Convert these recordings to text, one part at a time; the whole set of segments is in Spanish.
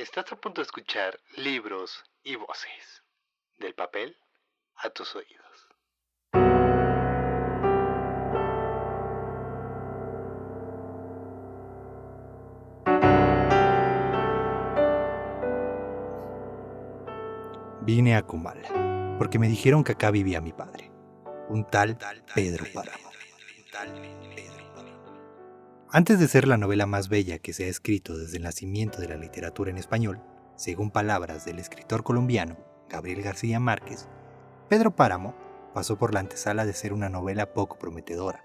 Estás a punto de escuchar libros y voces, del papel a tus oídos. Vine a Comala, porque me dijeron que acá vivía mi padre, un tal Pedro Páramo. Antes de ser la novela más bella que se ha escrito desde el nacimiento de la literatura en español, según palabras del escritor colombiano Gabriel García Márquez, Pedro Páramo pasó por la antesala de ser una novela poco prometedora,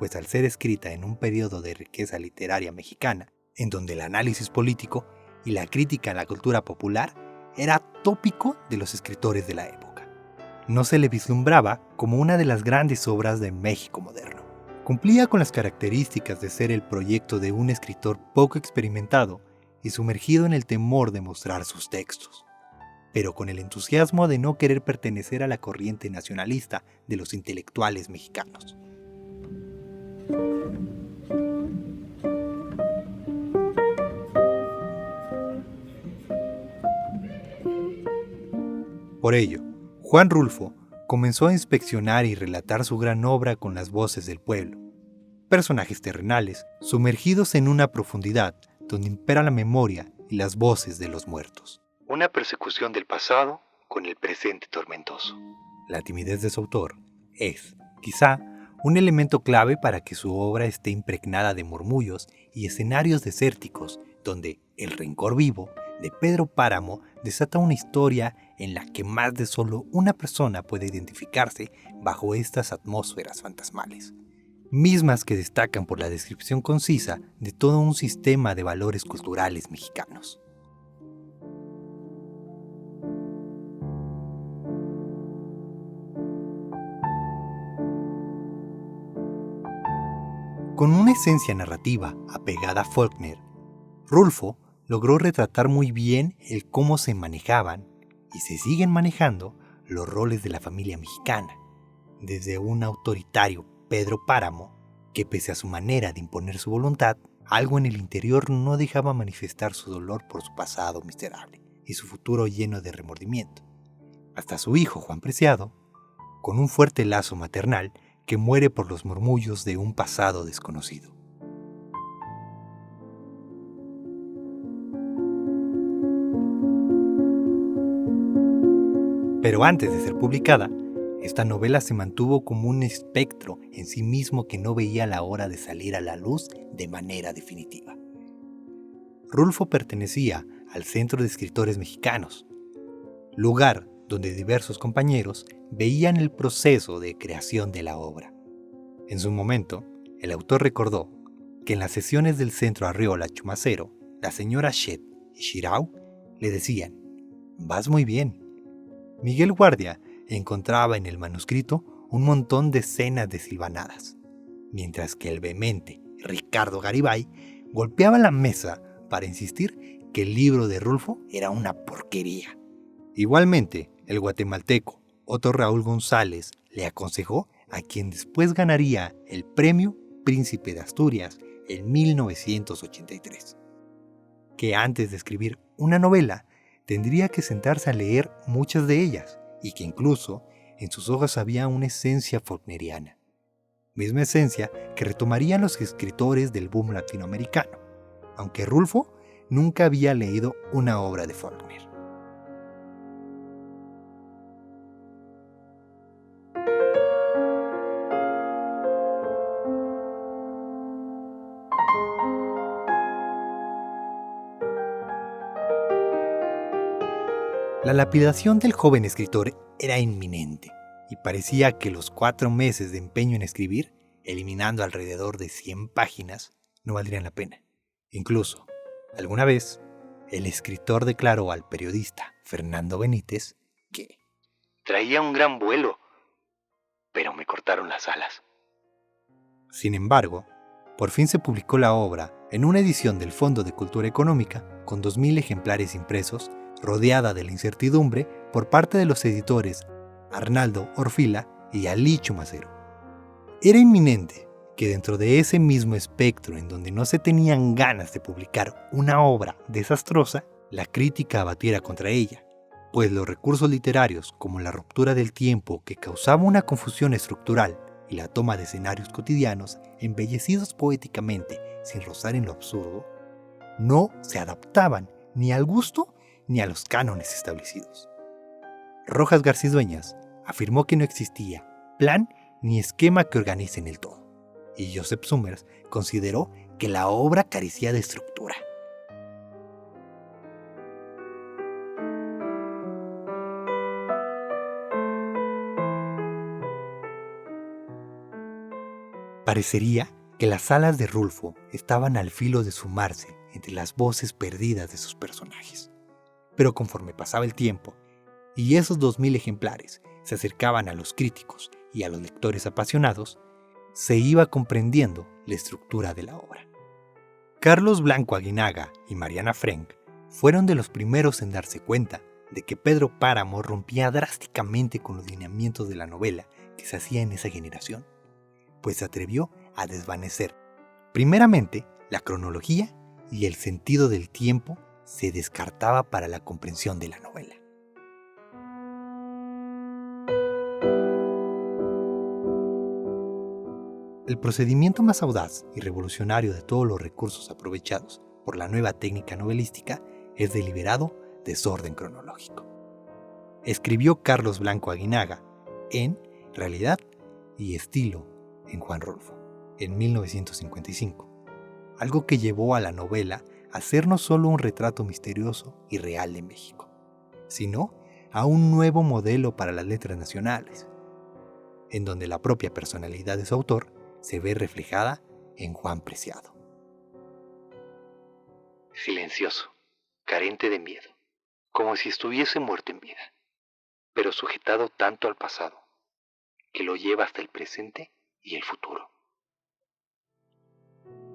pues al ser escrita en un periodo de riqueza literaria mexicana, en donde el análisis político y la crítica a la cultura popular era tópico de los escritores de la época, no se le vislumbraba como una de las grandes obras de México moderno. Cumplía con las características de ser el proyecto de un escritor poco experimentado y sumergido en el temor de mostrar sus textos, pero con el entusiasmo de no querer pertenecer a la corriente nacionalista de los intelectuales mexicanos. Por ello, Juan Rulfo comenzó a inspeccionar y relatar su gran obra con las voces del pueblo, personajes terrenales sumergidos en una profundidad donde impera la memoria y las voces de los muertos. Una persecución del pasado con el presente tormentoso. La timidez de su autor es, quizá, un elemento clave para que su obra esté impregnada de murmullos y escenarios desérticos donde el rencor vivo de Pedro Páramo desata una historia en la que más de solo una persona puede identificarse bajo estas atmósferas fantasmales, mismas que destacan por la descripción concisa de todo un sistema de valores culturales mexicanos. Con una esencia narrativa apegada a Faulkner, Rulfo logró retratar muy bien el cómo se manejaban y se siguen manejando los roles de la familia mexicana, desde un autoritario Pedro Páramo, que pese a su manera de imponer su voluntad, algo en el interior no dejaba manifestar su dolor por su pasado miserable y su futuro lleno de remordimiento, hasta su hijo Juan Preciado, con un fuerte lazo maternal que muere por los murmullos de un pasado desconocido. Pero antes de ser publicada, esta novela se mantuvo como un espectro en sí mismo que no veía la hora de salir a la luz de manera definitiva. Rulfo pertenecía al Centro de Escritores Mexicanos, lugar donde diversos compañeros veían el proceso de creación de la obra. En su momento, el autor recordó que en las sesiones del Centro Arreola Chumacero, la señora Shed y Shirau le decían: «Vas muy bien». Miguel Guardia encontraba en el manuscrito un montón de escenas desilvanadas, mientras que el vehemente Ricardo Garibay golpeaba la mesa para insistir que el libro de Rulfo era una porquería. Igualmente, el guatemalteco Otto Raúl González le aconsejó a quien después ganaría el premio Príncipe de Asturias en 1983, que antes de escribir una novela tendría que sentarse a leer muchas de ellas y que incluso en sus hojas había una esencia faulkneriana, misma esencia que retomarían los escritores del boom latinoamericano, aunque Rulfo nunca había leído una obra de Faulkner. La lapidación del joven escritor era inminente y parecía que los 4 meses de empeño en escribir, eliminando alrededor de 100 páginas, no valdrían la pena. Incluso, alguna vez, el escritor declaró al periodista Fernando Benítez que traía un gran vuelo, pero me cortaron las alas. Sin embargo, por fin se publicó la obra en una edición del Fondo de Cultura Económica con 2,000 ejemplares impresos, rodeada de la incertidumbre por parte de los editores Arnaldo Orfila y Alí Chumacero. Era inminente que dentro de ese mismo espectro en donde no se tenían ganas de publicar una obra desastrosa, la crítica abatiera contra ella, pues los recursos literarios como la ruptura del tiempo que causaba una confusión estructural y la toma de escenarios cotidianos embellecidos poéticamente sin rozar en lo absurdo, no se adaptaban ni al gusto ni a los cánones establecidos. Rojas Garcidueñas afirmó que no existía plan ni esquema que organicen el todo, y Joseph Summers consideró que la obra carecía de estructura. Parecería que las alas de Rulfo estaban al filo de sumarse entre las voces perdidas de sus personajes. Pero conforme pasaba el tiempo, y esos 2000 ejemplares se acercaban a los críticos y a los lectores apasionados, se iba comprendiendo la estructura de la obra. Carlos Blanco Aguinaga y Mariana Frank fueron de los primeros en darse cuenta de que Pedro Páramo rompía drásticamente con los lineamientos de la novela que se hacía en esa generación, pues se atrevió a desvanecer, primeramente, la cronología y el sentido del tiempo se descartaba para la comprensión de la novela. El procedimiento más audaz y revolucionario de todos los recursos aprovechados por la nueva técnica novelística es deliberado desorden cronológico. Escribió Carlos Blanco Aguinaga en Realidad y Estilo en Juan Rulfo, en 1955, algo que llevó a la novela a ser no solo un retrato misterioso y real de México, sino a un nuevo modelo para las letras nacionales, en donde la propia personalidad de su autor se ve reflejada en Juan Preciado. Silencioso, carente de miedo, como si estuviese muerto en vida, pero sujetado tanto al pasado, que lo lleva hasta el presente y el futuro.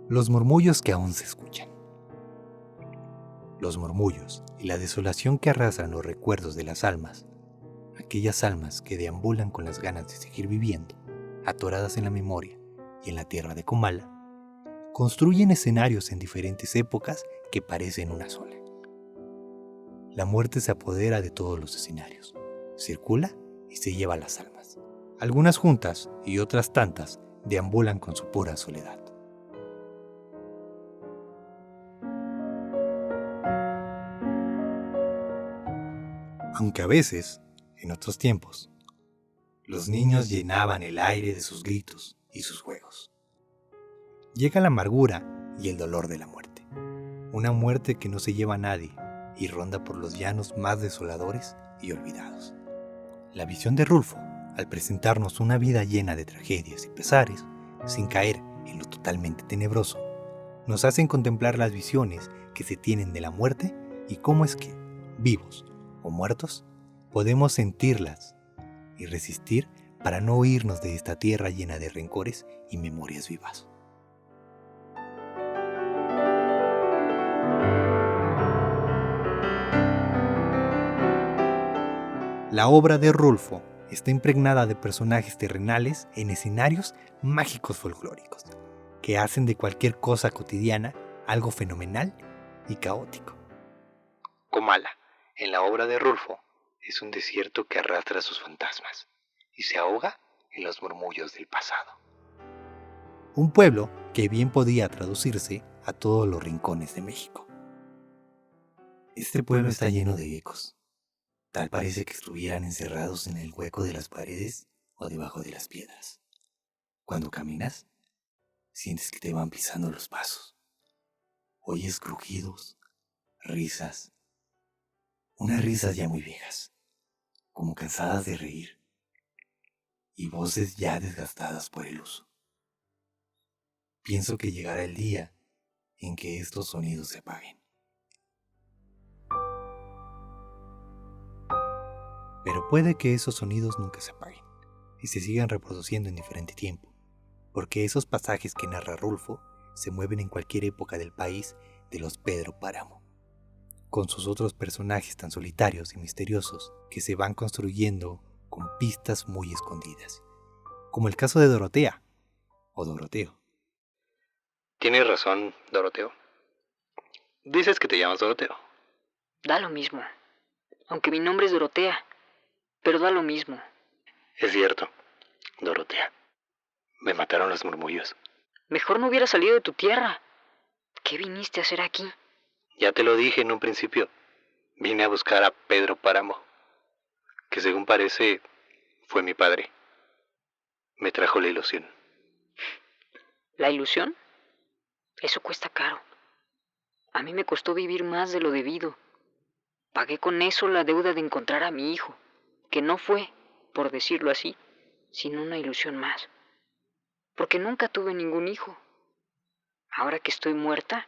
Los murmullos que aún se escuchan. Los murmullos y la desolación que arrasan los recuerdos de las almas, aquellas almas que deambulan con las ganas de seguir viviendo, atoradas en la memoria y en la tierra de Comala, construyen escenarios en diferentes épocas que parecen una sola. La muerte se apodera de todos los escenarios, circula y se lleva las almas. Algunas juntas y otras tantas deambulan con su pura soledad. Aunque a veces, en otros tiempos, los niños llenaban el aire de sus gritos y sus juegos. Llega la amargura y el dolor de la muerte. Una muerte que no se lleva a nadie y ronda por los llanos más desoladores y olvidados. La visión de Rulfo, al presentarnos una vida llena de tragedias y pesares, sin caer en lo totalmente tenebroso, nos hacen contemplar las visiones que se tienen de la muerte y cómo es que, vivos o muertos, podemos sentirlas y resistir para no irnos de esta tierra llena de rencores y memorias vivas. La obra de Rulfo está impregnada de personajes terrenales en escenarios mágicos folclóricos, que hacen de cualquier cosa cotidiana algo fenomenal y caótico. Comala, en la obra de Rulfo, es un desierto que arrastra sus fantasmas y se ahoga en los murmullos del pasado. Un pueblo que bien podía traducirse a todos los rincones de México. Este pueblo está lleno de ecos. Tal parece que estuvieran encerrados en el hueco de las paredes o debajo de las piedras. Cuando caminas, sientes que te van pisando los pasos. Oyes crujidos, risas, unas risas ya muy viejas, como cansadas de reír, y voces ya desgastadas por el uso. Pienso que llegará el día en que estos sonidos se apaguen. Pero puede que esos sonidos nunca se apaguen y se sigan reproduciendo en diferente tiempo, porque esos pasajes que narra Rulfo se mueven en cualquier época del país de los Pedro Páramo, con sus otros personajes tan solitarios y misteriosos que se van construyendo con pistas muy escondidas, como el caso de Dorotea o Doroteo. Tienes razón, Doroteo. Dices que te llamas Doroteo. Da lo mismo. Aunque mi nombre es Dorotea, pero da lo mismo. Es cierto, Dorotea. Me mataron los murmullos. Mejor no hubiera salido de tu tierra. ¿Qué viniste a hacer aquí? Ya te lo dije en un principio. Vine a buscar a Pedro Páramo, que según parece fue mi padre. Me trajo la ilusión. ¿La ilusión? Eso cuesta caro. A mí me costó vivir más de lo debido. Pagué con eso la deuda de encontrar a mi hijo, que no fue, por decirlo así, sino una ilusión más. Porque nunca tuve ningún hijo. Ahora que estoy muerta,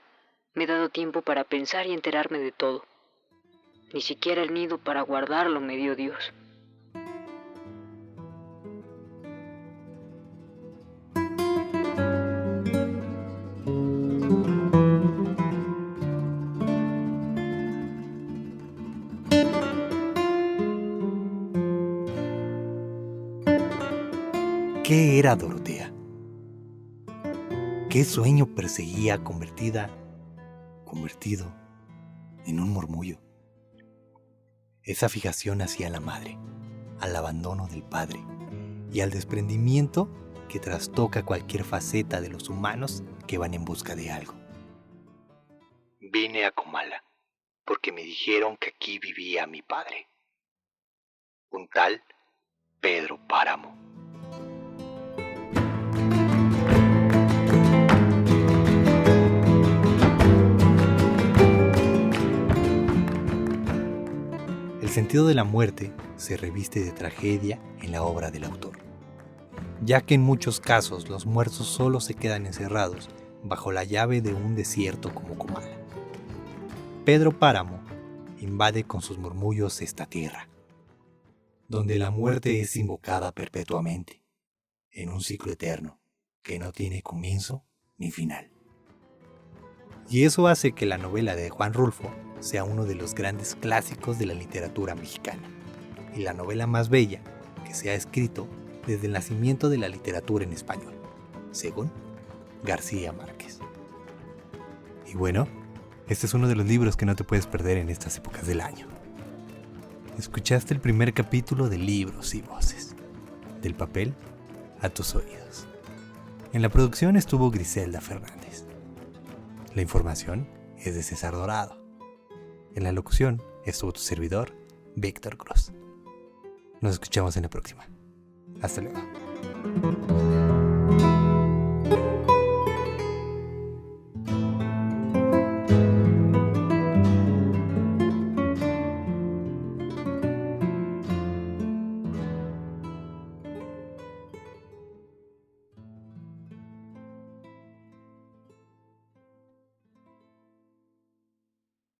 me he dado tiempo para pensar y enterarme de todo. Ni siquiera el nido para guardarlo me dio Dios. ¿Qué era Dorotea? ¿Qué sueño perseguía convertido en un murmullo? Esa fijación hacia la madre, al abandono del padre y al desprendimiento que trastoca cualquier faceta de los humanos que van en busca de algo. Vine a Comala porque me dijeron que aquí vivía mi padre, un tal Pedro Páramo. El sentido de la muerte se reviste de tragedia en la obra del autor, ya que en muchos casos los muertos solo se quedan encerrados bajo la llave de un desierto como Comala. Pedro Páramo invade con sus murmullos esta tierra, donde la muerte es invocada perpetuamente, en un ciclo eterno que no tiene comienzo ni final. Y eso hace que la novela de Juan Rulfo sea uno de los grandes clásicos de la literatura mexicana, y la novela más bella que se ha escrito desde el nacimiento de la literatura en español, según García Márquez. Y bueno, este es uno de los libros que no te puedes perder en estas épocas del año. Escuchaste el primer capítulo de Libros y Voces, del papel a tus oídos. En la producción estuvo Griselda Fernández. La información es de César Dorado. En la locución estuvo tu servidor, Víctor Cruz. Nos escuchamos en la próxima. Hasta luego.